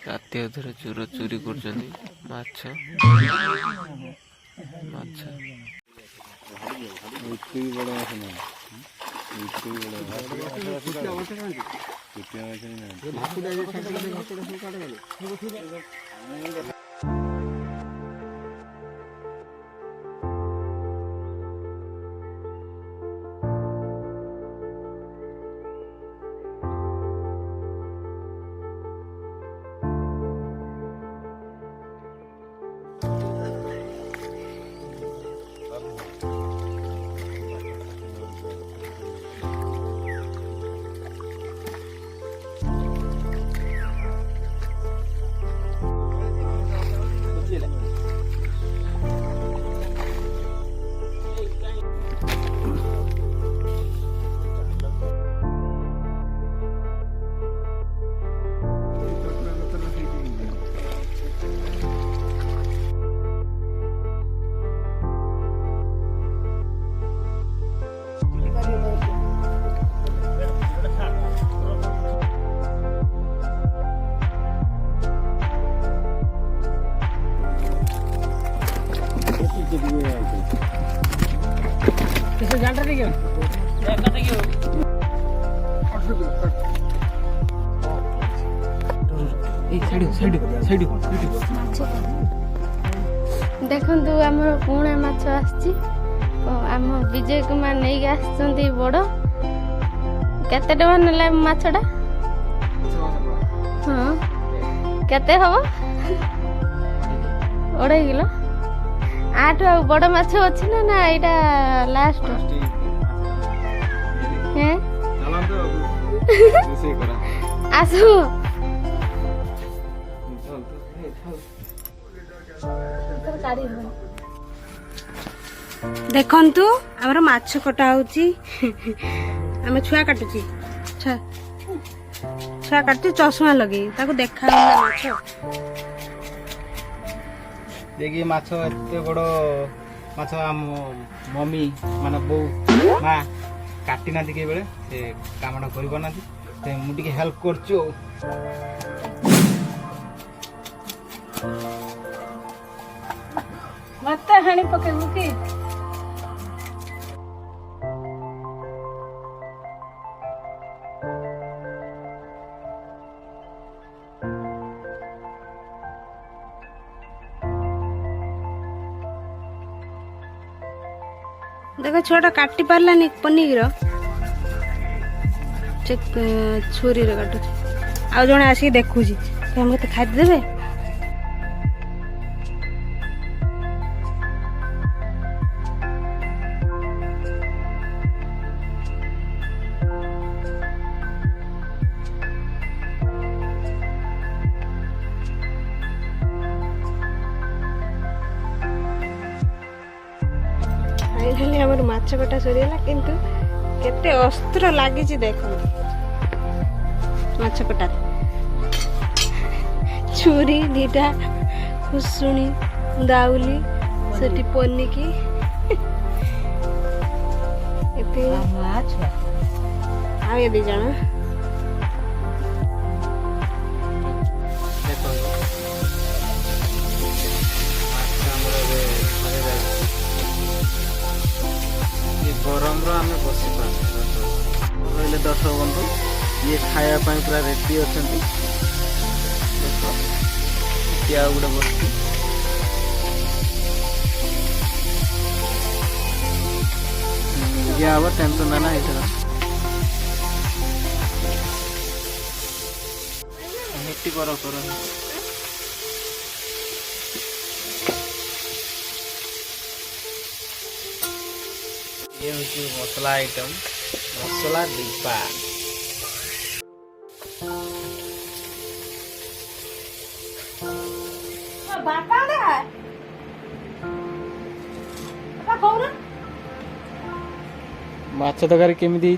ରାତି ଅଧରେ ଚୋର ଚୋରି କରୁଛନ୍ତି ମାଛ ମାଛ। ଦେଖନ୍ତୁ ଆମର ପୁଣା ମାଛ ଆସିଛି। ଆମ ବିଜୟ କୁମାର ନେଇକି ଆସିଛନ୍ତି ବଡ଼। କେତେ ଟଙ୍କା ନେଲା ମାଛଟା? ହଁ କେତେ ହବ? 2.5 କିଲୋ। ଆଠୁ ଆଉ ବଡ଼ ମାଛ ଅଛି ନା ନା ଏଇଟା ଲାଷ୍ଟ? ଆସ ଦେଖନ୍ତୁ ଆମର ମାଛ କଟା ହଉଛି। ଆମେ ଛୁଆ କାଟୁଛି ଛୁଆ କାଟୁଛି ଚଷମା ଲଗେଇ ତାକୁ ଦେଖା ମାଛ देखिए माछ एते बड़ माछ आम मम्मी माने बो माँ काटी ना के बेले से कामटा कर पाना से मुझे हेल्प करछु। मत हाणी पकेबू की देख छुआटा काटी पार्लानी पनीर छुरी काटु आउ जड़े आसिक देखुची मत खाई देवे। फाइनाली माछ कटा सरीगला किंतु केते अस्त्र लागी देख माछ कटा छुरी दीटा खुसुणी दाउली सेठी पनिकी एते माछ आ ये दी जण गरम आम बसी पारे दर्शक बंधु ये खायापी पूरा रेडी अच्छा गोटे बस हम टेंशन ना मिट्टी पर ये मसला आइटम मसला डिब्बा माछ तरकारी केमिति